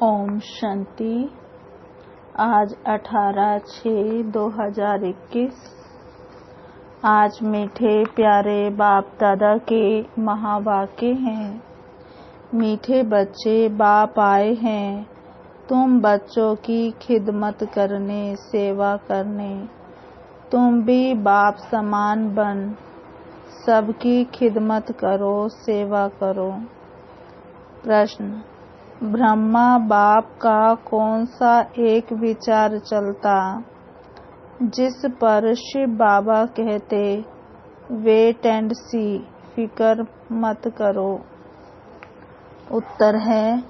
ओम शांति। आज 18/6/2021। आज मीठे प्यारे बाप दादा के महावाक्य हैं। मीठे बच्चे, बाप आए हैं तुम बच्चों की खिदमत करने, सेवा करने। तुम भी बाप समान बन सबकी खिदमत करो, सेवा करो। प्रश्न: ब्रह्मा बाप का कौन सा एक विचार चलता जिस पर शिव बाबा कहते वेट एंड सी, फिकर मत करो? उत्तर है,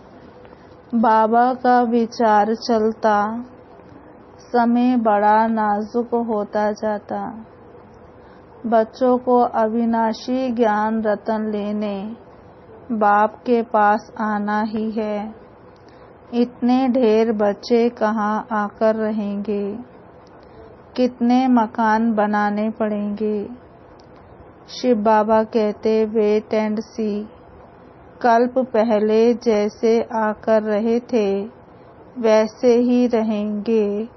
बाबा का विचार चलता समय बड़ा नाजुक होता जाता। बच्चों को अविनाशी ज्ञान रतन लेने बाप के पास आना ही है। इतने ढेर बच्चे कहाँ आकर रहेंगे? कितने मकान बनाने पड़ेंगे? शिव बाबा कहते वेट एंड सी। कल्प पहले जैसे आकर रहे थे वैसे ही रहेंगे।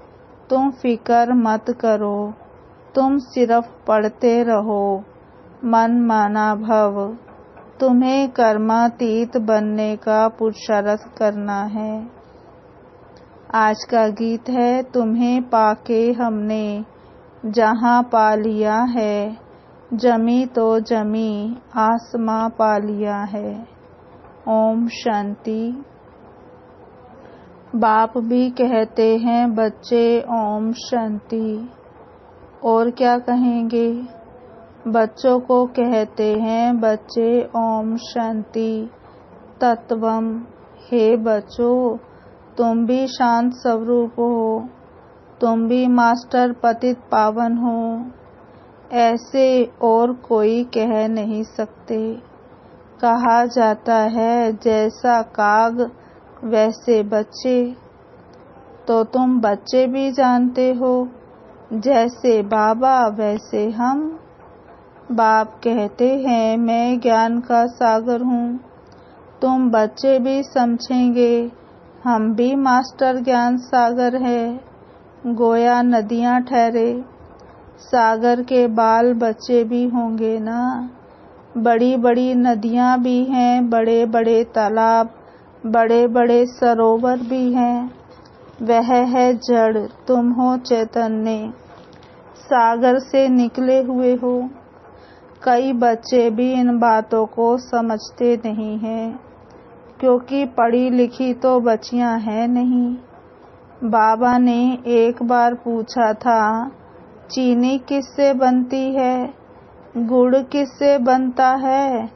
तुम फिकर मत करो, तुम सिर्फ पढ़ते रहो। मन माना भव। तुम्हें कर्मातीत बनने का पुरुषार्थ करना है। आज का गीत है, तुम्हें पाके हमने जहाँ पा लिया है, जमी तो जमी आसमां पा लिया है। ओम शांति। बाप भी कहते हैं बच्चे ओम शांति। और क्या कहेंगे? बच्चों को कहते हैं बच्चे ओम शांति तत्वम। हे बच्चों, तुम भी शांत स्वरूप हो, तुम भी मास्टर पतित पावन हो। ऐसे और कोई कह नहीं सकते। कहा जाता है जैसा काग वैसे बच्चे। तो तुम बच्चे भी जानते हो जैसे बाबा वैसे हम। बाप कहते हैं मैं ज्ञान का सागर हूँ। तुम बच्चे भी समझेंगे हम भी मास्टर ज्ञान सागर है। गोया नदियाँ ठहरे, सागर के बाल बच्चे भी होंगे ना। बड़ी बड़ी नदियाँ भी हैं, बड़े बड़े तालाब, बड़े बड़े सरोवर भी हैं। वह है जड़, तुम हो चैतन्य, सागर से निकले हुए हो। कई बच्चे भी इन बातों को समझते नहीं हैं क्योंकि पढ़ी लिखी तो बच्चियां हैं नहीं। बाबा ने एक बार पूछा था चीनी किससे बनती है, गुड़ किससे बनता है?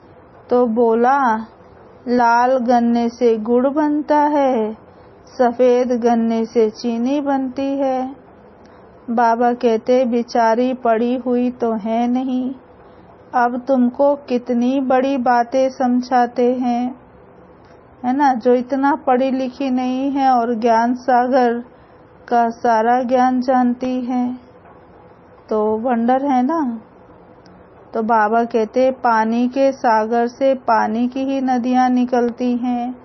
तो बोला लाल गन्ने से गुड़ बनता है, सफेद गन्ने से चीनी बनती है। बाबा कहते बिचारी पढ़ी हुई तो है नहीं, अब तुमको कितनी बड़ी बातें समझाते हैं, है ना। जो इतना पढ़ी लिखी नहीं है और ज्ञान सागर का सारा ज्ञान जानती है तो वंडर है ना। तो बाबा कहते पानी के सागर से पानी की ही नदियाँ निकलती हैं।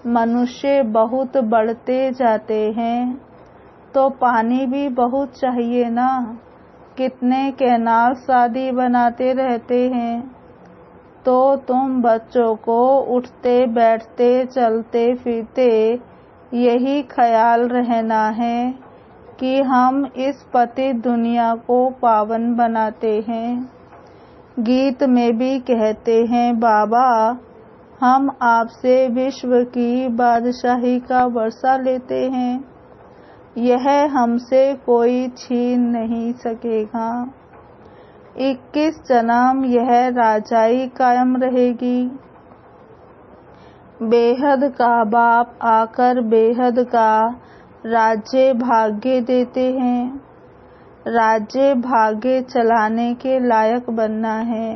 मनुष्य बहुत बढ़ते जाते हैं तो पानी भी बहुत चाहिए ना। कितने कैनाल शादी बनाते रहते हैं। तो तुम बच्चों को उठते बैठते चलते फिरते यही ख्याल रहना है कि हम इस पतित दुनिया को पावन बनाते हैं। गीत में भी कहते हैं बाबा हम आपसे विश्व की बादशाही का वर्षा लेते हैं, यह हमसे कोई छीन नहीं सकेगा। 21 जन्म यह राजाई कायम रहेगी। बेहद का बाप आकर बेहद का राज्य भाग्य देते हैं। राज्य भाग्य चलाने के लायक बनना है।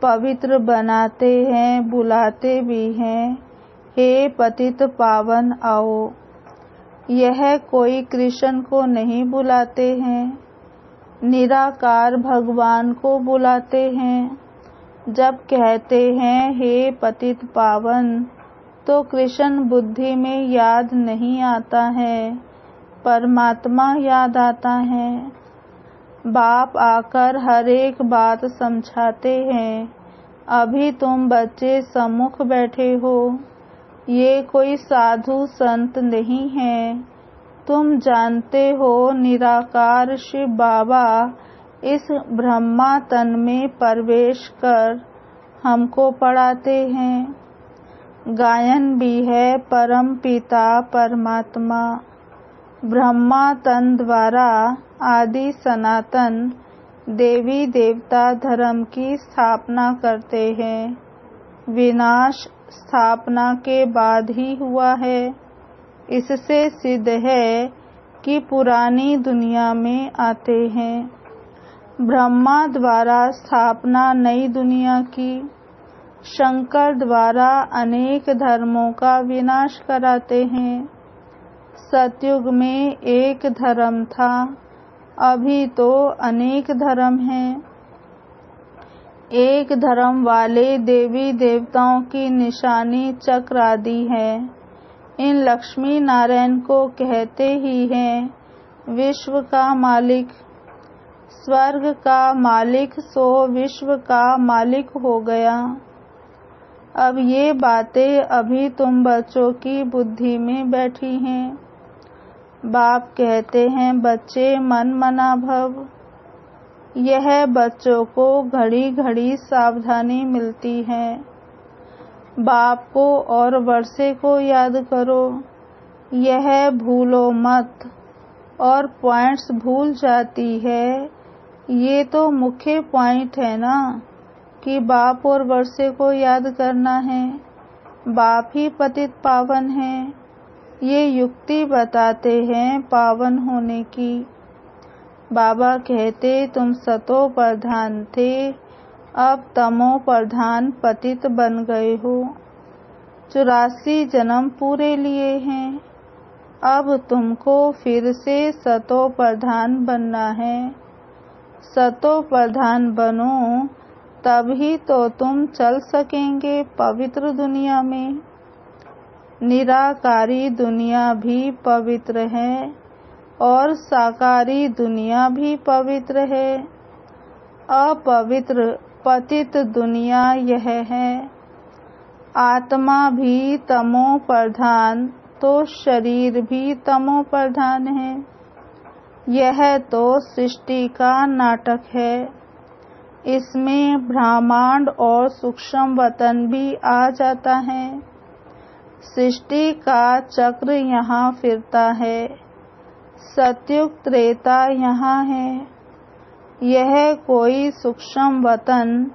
पवित्र बनाते हैं, बुलाते भी हैं, हे पतित पावन आओ। यह कोई कृष्ण को नहीं बुलाते हैं, निराकार भगवान को बुलाते हैं। जब कहते हैं हे पतित पावन तो कृष्ण बुद्धि में याद नहीं आता है, परमात्मा याद आता है। बाप आकर हर एक बात समझाते हैं। अभी तुम बच्चे सम्मुख बैठे हो, ये कोई साधु संत नहीं है। तुम जानते हो निराकार शिव बाबा इस ब्रह्मा तन में प्रवेश कर हमको पढ़ाते हैं। गायन भी है परम पिता परमात्मा ब्रह्मा तन द्वारा आदि सनातन देवी देवता धर्म की स्थापना करते हैं। विनाश स्थापना के बाद ही हुआ है। इससे सिद्ध है कि पुरानी दुनिया में आते हैं। ब्रह्मा द्वारा स्थापना नई दुनिया की, शंकर द्वारा अनेक धर्मों का विनाश कराते हैं। सतयुग में एक धर्म था, अभी तो अनेक धर्म हैं। एक धर्म वाले देवी देवताओं की निशानी चक्र आदि है। इन लक्ष्मी नारायण को कहते ही हैं विश्व का मालिक। स्वर्ग का मालिक सो विश्व का मालिक हो गया। अब ये बातें अभी तुम बच्चों की बुद्धि में बैठी हैं। बाप कहते हैं बच्चे मन मना भव। यह बच्चों को घड़ी घड़ी सावधानी मिलती है। बाप को और वर्षे को याद करो, यह भूलो मत। और पॉइंट्स भूल जाती है। ये तो मुख्य पॉइंट है ना कि बाप और वर्षे को याद करना है। बाप ही पतित पावन है। ये युक्ति बताते हैं पावन होने की। बाबा कहते तुम सतो प्रधान थे, अब तमो प्रधान पतित बन गए हो। 84 जन्म पूरे लिए हैं। अब तुमको फिर से सतो प्रधान बनना है। सतो प्रधान बनो, तभी तो तुम चल सकेंगे पवित्र दुनिया में। निराकारी दुनिया भी पवित्र है और साकारी दुनिया भी पवित्र है। अपवित्र पतित दुनिया यह है। आत्मा भी तमो प्रधान तो शरीर भी तमो प्रधान है। यह तो सृष्टि का नाटक है। इसमें ब्रह्मांड और सूक्ष्म वतन भी आ जाता है। सृष्टि का चक्र यहाँ फिरता है। सतयुग त्रेता यहाँ है। यह कोई सूक्ष्म वतन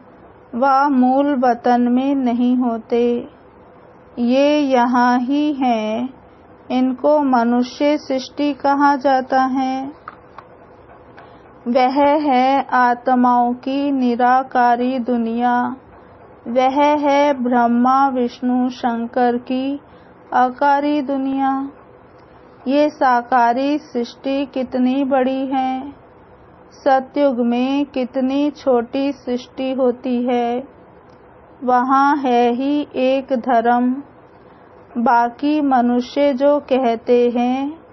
व मूल वतन में नहीं होते। ये यहाँ ही हैं। इनको मनुष्य सृष्टि कहा जाता है। वह है आत्माओं की निराकारी दुनिया। वह है ब्रह्मा विष्णु शंकर की आकारी दुनिया। ये साकारी सृष्टि कितनी बड़ी है। सतयुग में कितनी छोटी सृष्टि होती है। वहाँ है ही एक धर्म। बाकी मनुष्य जो कहते हैं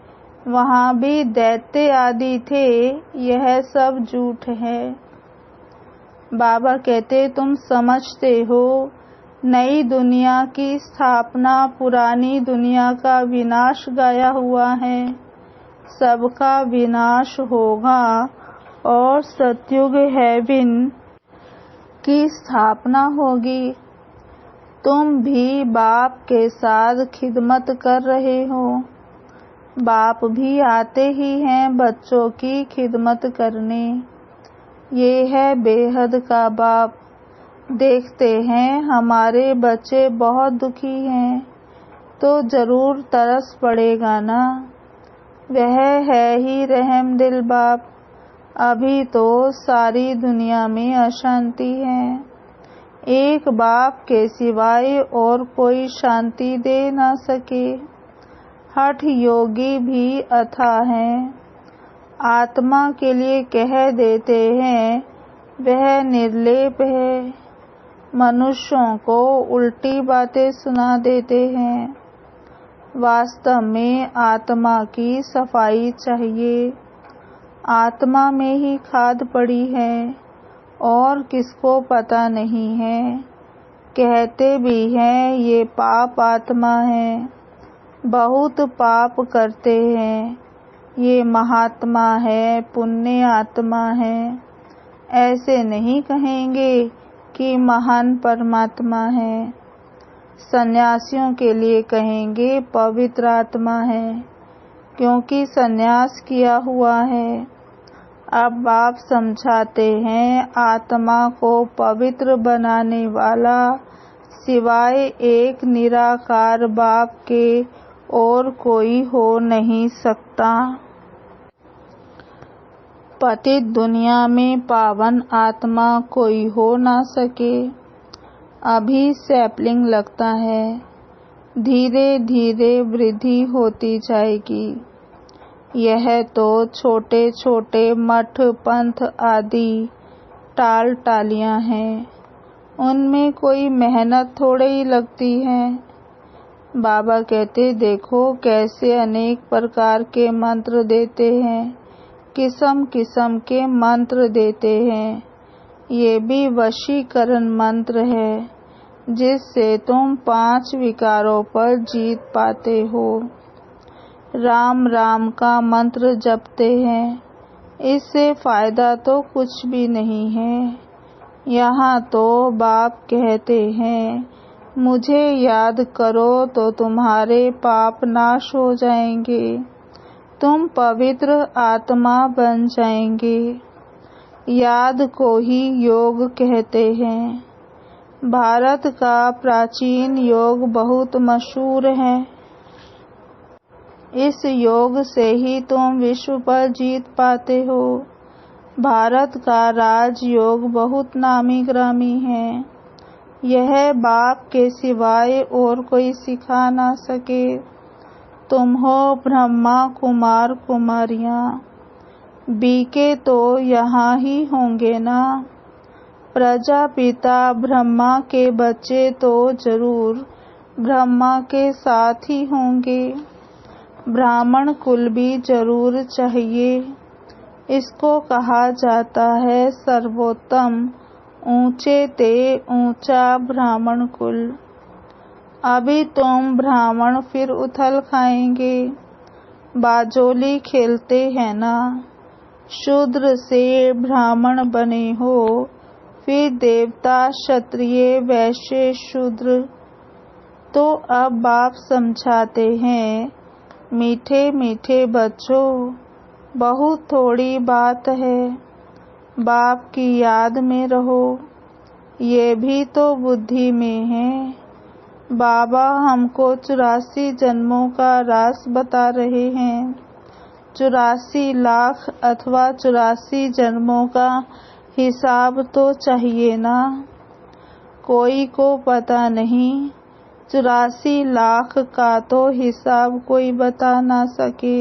वहाँ भी दैत्य आदि थे, यह सब झूठ है। बाबा कहते तुम समझते हो नई दुनिया की स्थापना पुरानी दुनिया का विनाश गाया हुआ है। सबका विनाश होगा और सतयुग हेवन की स्थापना होगी। तुम भी बाप के साथ खिदमत कर रहे हो। बाप भी आते ही हैं बच्चों की खिदमत करने। ये है बेहद का बाप। देखते हैं हमारे बच्चे बहुत दुखी हैं तो जरूर तरस पड़ेगा ना। वह है ही रहम दिल बाप। अभी तो सारी दुनिया में अशांति है। एक बाप के सिवाय और कोई शांति दे न सके। हठ योगी भी अथाह हैं। आत्मा के लिए कह देते हैं वह निर्लेप है। मनुष्यों को उल्टी बातें सुना देते हैं। वास्तव में आत्मा की सफाई चाहिए। आत्मा में ही खाद पड़ी है और किसको पता नहीं है। कहते भी हैं ये पाप आत्मा है, बहुत पाप करते हैं, ये महात्मा है, पुण्य आत्मा है। ऐसे नहीं कहेंगे कि महान परमात्मा है। सन्यासियों के लिए कहेंगे पवित्र आत्मा है, क्योंकि सन्यास किया हुआ है। अब आप समझाते हैं आत्मा को पवित्र बनाने वाला सिवाय एक निराकार बाप के और कोई हो नहीं सकता। पतित दुनिया में पावन आत्मा कोई हो ना सके। अभी सैपलिंग लगता है, धीरे धीरे वृद्धि होती जाएगी। यह तो छोटे छोटे मठ पंथ आदि टाल टालियां हैं, उनमें कोई मेहनत थोड़े ही लगती है। बाबा कहते देखो कैसे अनेक प्रकार के मंत्र देते हैं, किस्म किस्म के मंत्र देते हैं। ये भी वशीकरण मंत्र है, जिससे तुम 5 विकारों पर जीत पाते हो। राम राम का मंत्र जपते हैं, इससे फायदा तो कुछ भी नहीं है। यहाँ तो बाप कहते हैं मुझे याद करो तो तुम्हारे पाप नाश हो जाएंगे, तुम पवित्र आत्मा बन जाएंगे। याद को ही योग कहते हैं। भारत का प्राचीन योग बहुत मशहूर है। इस योग से ही तुम विश्व पर जीत पाते हो। भारत का राजयोग बहुत नामी ग्रामी है। यह बाप के सिवाय और कोई सिखा ना सके। तुम हो ब्रह्मा कुमार कुमारियाँ, बीके तो यहाँ ही होंगे ना। प्रजापिता ब्रह्मा के बच्चे तो जरूर ब्रह्मा के साथ ही होंगे। ब्राह्मण कुल भी जरूर चाहिए। इसको कहा जाता है सर्वोत्तम, ऊंचे ते ऊंचा ब्राह्मण कुल। अभी तुम ब्राह्मण फिर उथल खाएंगे। बाजोली खेलते हैं ना। शूद्र से ब्राह्मण बने हो, फिर देवता क्षत्रिय वैश्य शूद्र। तो अब बाप समझाते हैं मीठे मीठे बच्चों, बहुत थोड़ी बात है, बाप की याद में रहो। ये भी तो बुद्धि में है। बाबा हमको 84 जन्मों का रास बता रहे हैं। 84 लाख अथवा 84 जन्मों का हिसाब तो चाहिए ना। कोई को पता नहीं, 84 लाख का तो हिसाब कोई बता ना सके।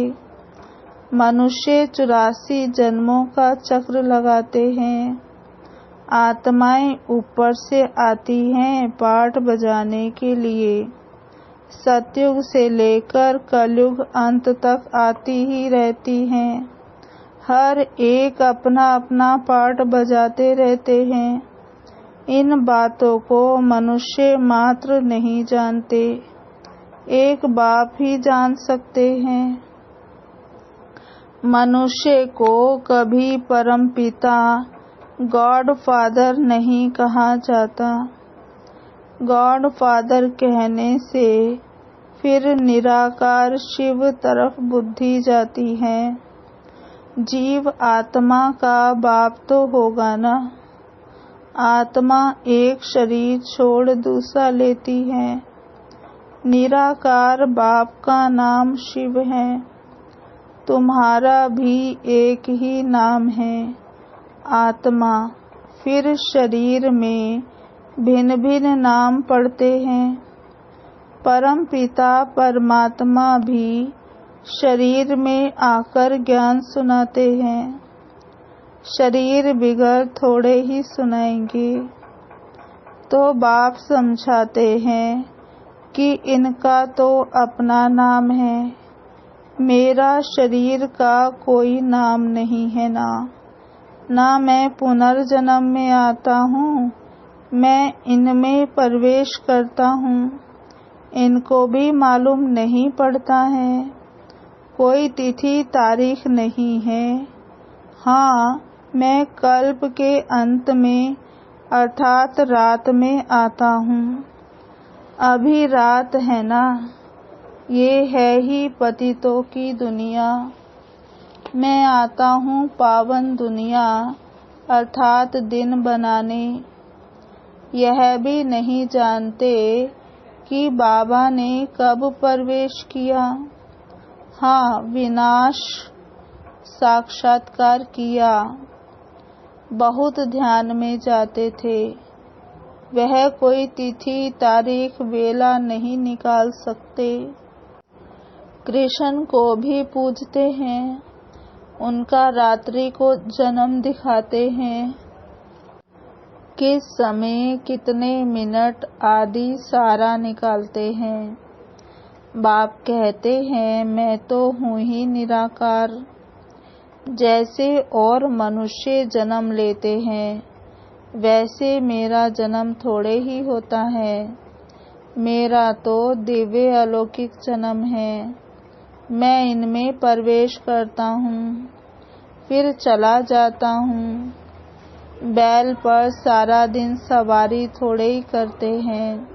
मनुष्य 84 जन्मों का चक्र लगाते हैं। आत्माएं ऊपर से आती हैं पाठ बजाने के लिए। सतयुग से लेकर कलयुग अंत तक आती ही रहती हैं। हर एक अपना अपना पाठ बजाते रहते हैं। इन बातों को मनुष्य मात्र नहीं जानते, एक बाप ही जान सकते हैं। मनुष्य को कभी परमपिता गॉड फादर नहीं कहा जाता। गॉड फादर कहने से फिर निराकार शिव तरफ बुद्धि जाती है। जीव आत्मा का बाप तो होगा ना। आत्मा एक शरीर छोड़ दूसरा लेती है। निराकार बाप का नाम शिव है। तुम्हारा भी एक ही नाम है, आत्मा। फिर शरीर में भिन्न भिन्न नाम पड़ते हैं। परम पिता परमात्मा भी शरीर में आकर ज्ञान सुनाते हैं। शरीर बिगड़ थोड़े ही सुनाएंगे। तो बाप समझाते हैं कि इनका तो अपना नाम है, मेरा शरीर का कोई नाम नहीं है ना मैं पुनर्जन्म में आता हूँ, मैं इनमें प्रवेश करता हूँ। इनको भी मालूम नहीं पड़ता है, कोई तिथि तारीख नहीं है। हाँ, मैं कल्प के अंत में अर्थात रात में आता हूँ। अभी रात है ना, ये है ही पतितों की दुनिया। मैं आता हूँ पावन दुनिया अर्थात दिन बनाने। यह भी नहीं जानते कि बाबा ने कब प्रवेश किया। हाँ, विनाश साक्षात्कार किया। बहुत ध्यान में जाते थे, वह कोई तिथि तारीख वेला नहीं निकाल सकते। कृष्ण को भी पूजते हैं, उनका रात्रि को जन्म दिखाते हैं, किस समय कितने मिनट आदि सारा निकालते हैं। बाप कहते हैं मैं तो हूँ ही निराकार। जैसे और मनुष्य जन्म लेते हैं, वैसे मेरा जन्म थोड़े ही होता है। मेरा तो दिव्य अलौकिक जन्म है। मैं इनमें प्रवेश करता हूँ, फिर चला जाता हूँ। बैल पर सारा दिन सवारी थोड़े ही करते हैं।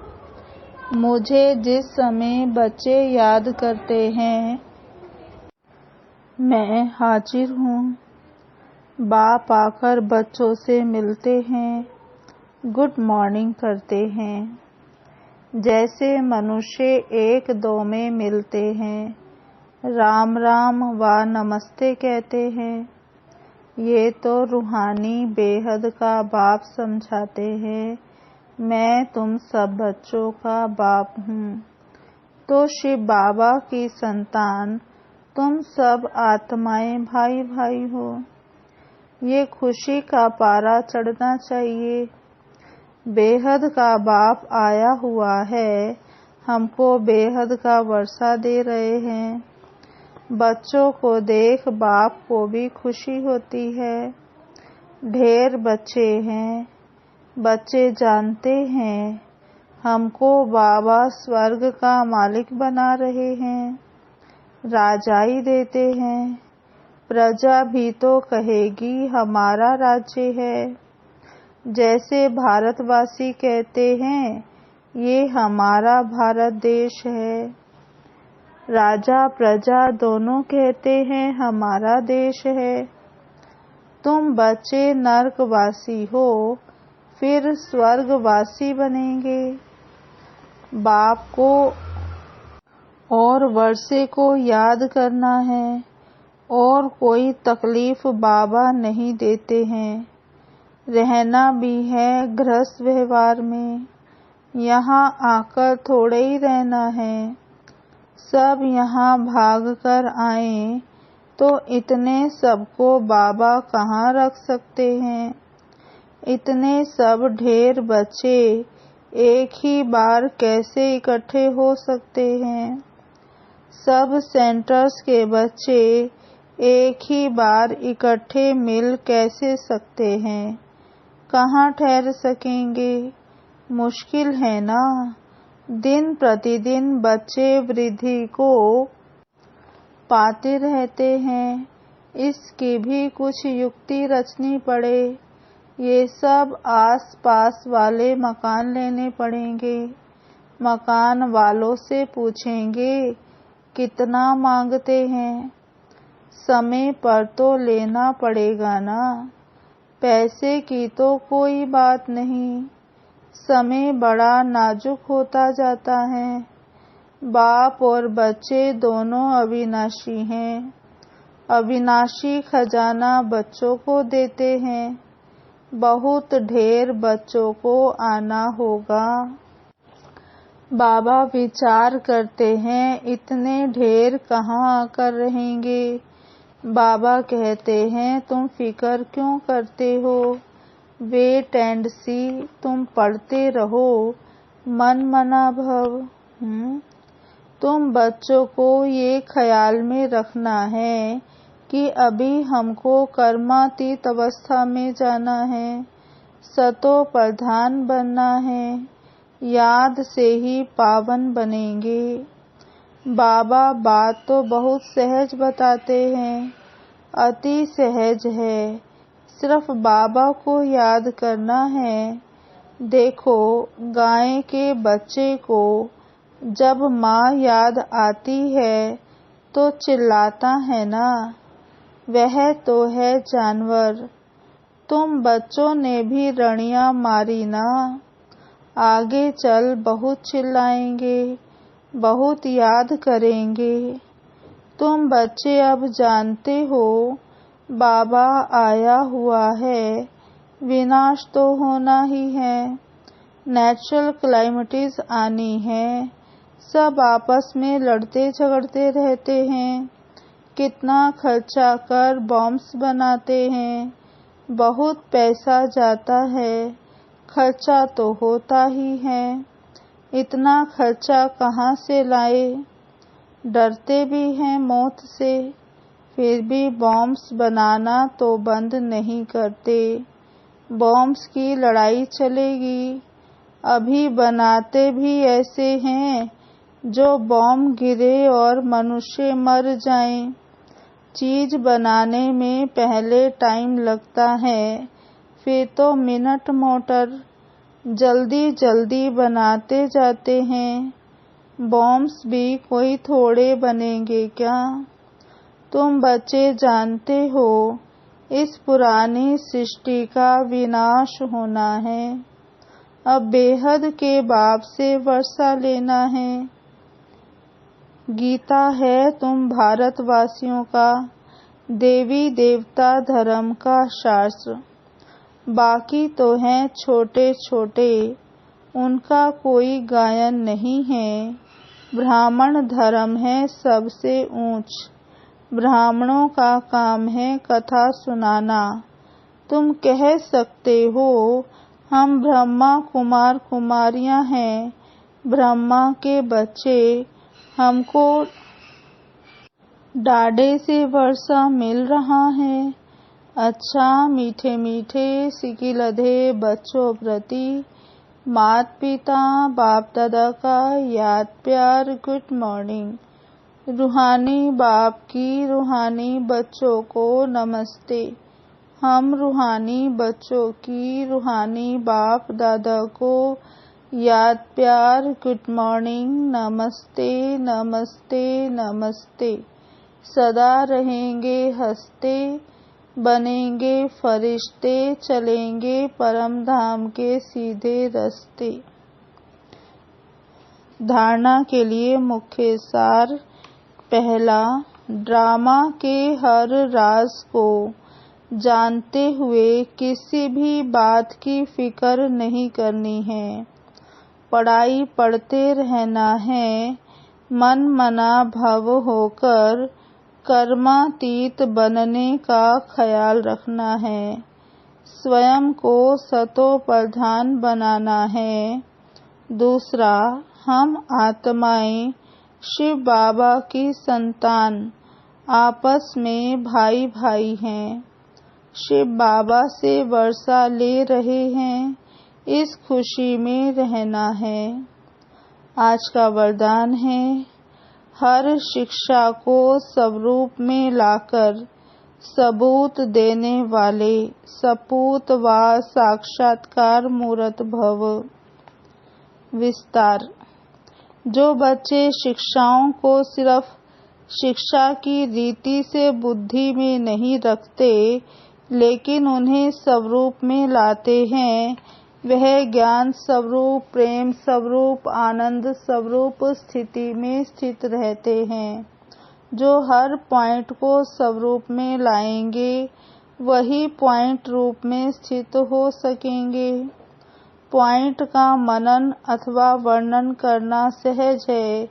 मुझे जिस समय बच्चे याद करते हैं, मैं हाजिर हूँ। बाप आकर बच्चों से मिलते हैं, गुड मॉर्निंग करते हैं। जैसे मनुष्य एक दो में मिलते हैं, राम राम व नमस्ते कहते हैं। ये तो रूहानी बेहद का बाप समझाते हैं, मैं तुम सब बच्चों का बाप हूँ। तो शिव बाबा की संतान तुम सब आत्माएं भाई भाई हो। ये खुशी का पारा चढ़ना चाहिए। बेहद का बाप आया हुआ है, हमको बेहद का वर्षा दे रहे हैं। बच्चों को देख बाप को भी खुशी होती है। ढेर बच्चे हैं, बच्चे जानते हैं हमको बाबा स्वर्ग का मालिक बना रहे हैं, राजाई देते हैं। प्रजा भी तो कहेगी हमारा राज्य है। जैसे भारतवासी कहते हैं ये हमारा भारत देश है। राजा प्रजा दोनों कहते हैं हमारा देश है। तुम बच्चे नरकवासी हो, फिर स्वर्गवासी बनेंगे। बाप को और वर्षे को याद करना है, और कोई तकलीफ बाबा नहीं देते हैं। रहना भी है गृहस्थ व्यवहार में, यहाँ आकर थोड़े ही रहना है। सब यहाँ भाग कर आए तो इतने सबको बाबा कहाँ रख सकते हैं। इतने सब ढेर बच्चे एक ही बार कैसे इकट्ठे हो सकते हैं। सब सेंटर्स के बच्चे एक ही बार इकट्ठे मिल कैसे सकते हैं, कहाँ ठहर सकेंगे। मुश्किल है ना। दिन प्रतिदिन बच्चे वृद्धि को पाते रहते हैं, इसकी भी कुछ युक्ति रचनी पड़े। ये सब आस पास वाले मकान लेने पड़ेंगे। मकान वालों से पूछेंगे कितना मांगते हैं। समय पर तो लेना पड़ेगा ना, पैसे की तो कोई बात नहीं। समय बड़ा नाजुक होता जाता है। बाप और बच्चे दोनों अविनाशी हैं। अविनाशी खजाना बच्चों को देते हैं। बहुत ढेर बच्चों को आना होगा। बाबा विचार करते हैं इतने ढेर कहाँ आकर रहेंगे। बाबा कहते हैं तुम फिक्र क्यों करते हो, वेट एंड सी, तुम पढ़ते रहो मन मना भव। तुम बच्चों को ये ख्याल में रखना है कि अभी हमको कर्मातीत अवस्था में जाना है, सतो प्रधान बनना है, याद से ही पावन बनेंगे। बाबा बात तो बहुत सहज बताते हैं, अति सहज है, सिर्फ बाबा को याद करना है। देखो, गाय के बच्चे को जब माँ याद आती है तो चिल्लाता है ना, वह तो है जानवर। तुम बच्चों ने भी रणियाँ मारी ना, आगे चल बहुत चिल्लाएंगे, बहुत याद करेंगे। तुम बच्चे अब जानते हो बाबा आया हुआ है, विनाश तो होना ही है, नेचुरल क्लाइमेटीज आनी है, सब आपस में लड़ते झगड़ते रहते हैं, कितना खर्चा कर बॉम्ब्स बनाते हैं, बहुत पैसा जाता है, खर्चा तो होता ही है, इतना खर्चा कहाँ से लाए। डरते भी हैं मौत से, फिर भी बॉम्ब्स बनाना तो बंद नहीं करते। बॉम्ब्स की लड़ाई चलेगी, अभी बनाते भी ऐसे हैं जो बॉम्ब गिरे और मनुष्य मर जाएं। चीज बनाने में पहले टाइम लगता है, फिर तो मिनट मोटर, जल्दी जल्दी बनाते जाते हैं। बॉम्ब्स भी कोई थोड़े बनेंगे क्या। तुम बच्चे जानते हो इस पुरानी सृष्टि का विनाश होना है, अब बेहद के बाप से वर्षा लेना है। गीता है तुम भारतवासियों का देवी देवता धर्म का शास्त्र, बाकी तो हैं छोटे छोटे, उनका कोई गायन नहीं है। ब्राह्मण धर्म है सबसे ऊंच, ब्राह्मणों का काम है कथा सुनाना। तुम कह सकते हो हम ब्रह्मा कुमार कुमारियां हैं, ब्रह्मा के बच्चे, हमको डाढ़े से वर्षा मिल रहा है। अच्छा, मीठे मीठे सिकिलधे बच्चों प्रति माता पिता बाप दादा का याद प्यार गुड मॉर्निंग। रूहानी बाप की रूहानी बच्चों को नमस्ते। हम रूहानी बच्चों की रूहानी बाप दादा को याद प्यार गुड मॉर्निंग, नमस्ते नमस्ते नमस्ते। सदा रहेंगे हंसते, बनेंगे फरिश्ते, चलेंगे परम धाम के सीधे रास्ते। धारणा के लिए मुख्य सार। पहला, ड्रामा के हर राज को जानते हुए किसी भी बात की फिक्र नहीं करनी है। पढ़ाई पढ़ते रहना है, मन मना भव होकर कर्मातीत बनने का ख्याल रखना है। स्वयं को सतो प्रधान बनाना है। दूसरा, हम आत्माएं शिव बाबा की संतान आपस में भाई भाई हैं, शिव बाबा से वर्षा ले रहे हैं, इस खुशी में रहना है। आज का वरदान है, हर शिक्षा को स्वरूप में लाकर सबूत देने वाले सपूत व साक्षात्कार मूर्त भव। विस्तार। जो बच्चे शिक्षाओं को सिर्फ शिक्षा की रीति से बुद्धि में नहीं रखते, लेकिन उन्हें स्वरूप में लाते हैं, वह ज्ञान स्वरूप, प्रेम स्वरूप, आनंद स्वरूप स्थिति में स्थित रहते हैं। जो हर पॉइंट को स्वरूप में लाएंगे, वही पॉइंट रूप में स्थित हो सकेंगे। पॉइंट का मनन अथवा वर्णन करना सहज है,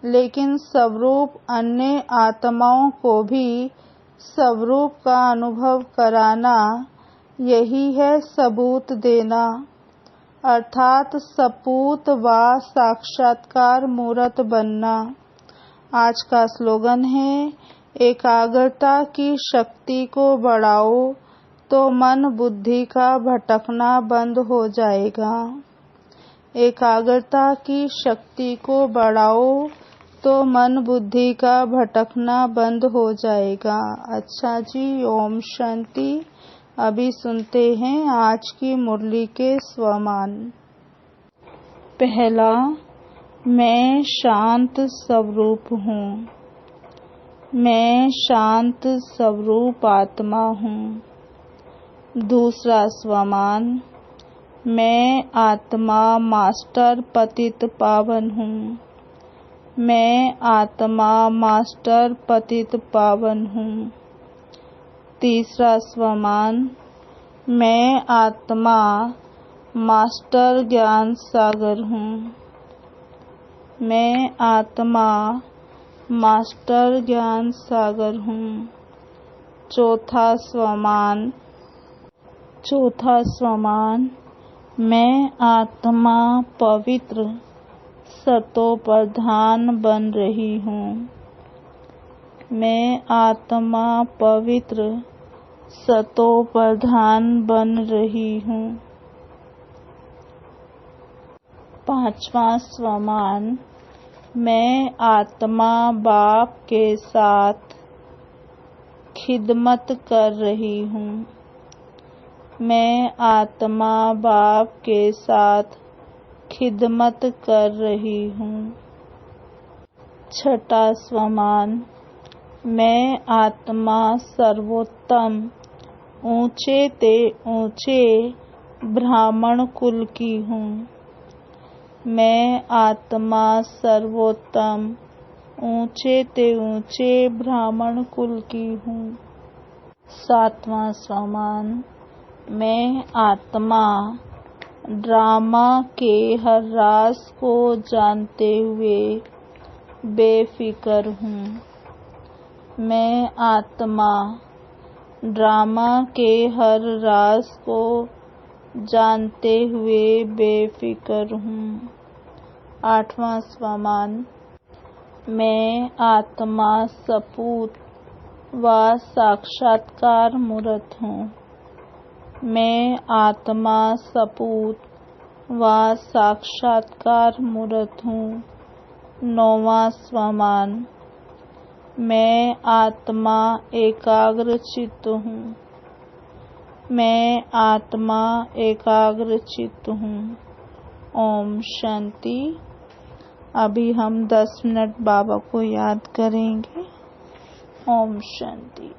लेकिन स्वरूप अन्य आत्माओं को भी स्वरूप का अनुभव कराना यही है सबूत देना, अर्थात सपूत व साक्षात्कार मूर्त बनना। आज का स्लोगन है, एकाग्रता की शक्ति को बढ़ाओ तो मन बुद्धि का भटकना बंद हो जाएगा। एकाग्रता की शक्ति को बढ़ाओ तो मन बुद्धि का भटकना बंद हो जाएगा। अच्छा जी, ओम शांति। अभी सुनते हैं आज की मुरली के स्वमान। पहला, मैं शांत स्वरूप हूँ। मैं शांत स्वरूप आत्मा हूँ। दूसरा स्वमान, मैं आत्मा मास्टर पतित पावन हूँ। मैं आत्मा मास्टर पतित पावन हूँ। तीसरा स्वमान, मैं आत्मा मास्टर ज्ञान सागर हूँ। मैं आत्मा मास्टर ज्ञान सागर हूँ। चौथा स्वमान, मैं आत्मा पवित्र सतोप्रधान बन रही हूँ। मैं आत्मा पवित्र सतोप्रधान बन रही हूँ। पांचवा स्वमान, मैं आत्मा बाप के साथ खिदमत कर रही हूँ। मैं आत्मा बाप के साथ खिदमत कर रही हूँ। छठा स्वमान, मैं आत्मा सर्वोत्तम ऊंचे ते ऊंचे ब्राह्मण कुल की हूँ। मैं आत्मा सर्वोत्तम ऊंचे ते ऊंचे ब्राह्मण कुल की हूँ। सातवां स्वमान, मैं आत्मा ड्रामा के हर राज को जानते हुए बेफिक्र हूँ। मैं आत्मा ड्रामा के हर राज को जानते हुए बेफिक्र हूँ। आठवां स्वमान, मैं आत्मा सपूत व साक्षात्कार मूर्त हूँ। मैं आत्मा सपूत व साक्षात्कार मूर्त हूँ। नौवां स्वमान, मैं आत्मा एकाग्र चित्त हूँ। मैं आत्मा एकाग्र चित्त हूँ। ओम शांति। अभी हम 10 मिनट बाबा को याद करेंगे। ओम शांति।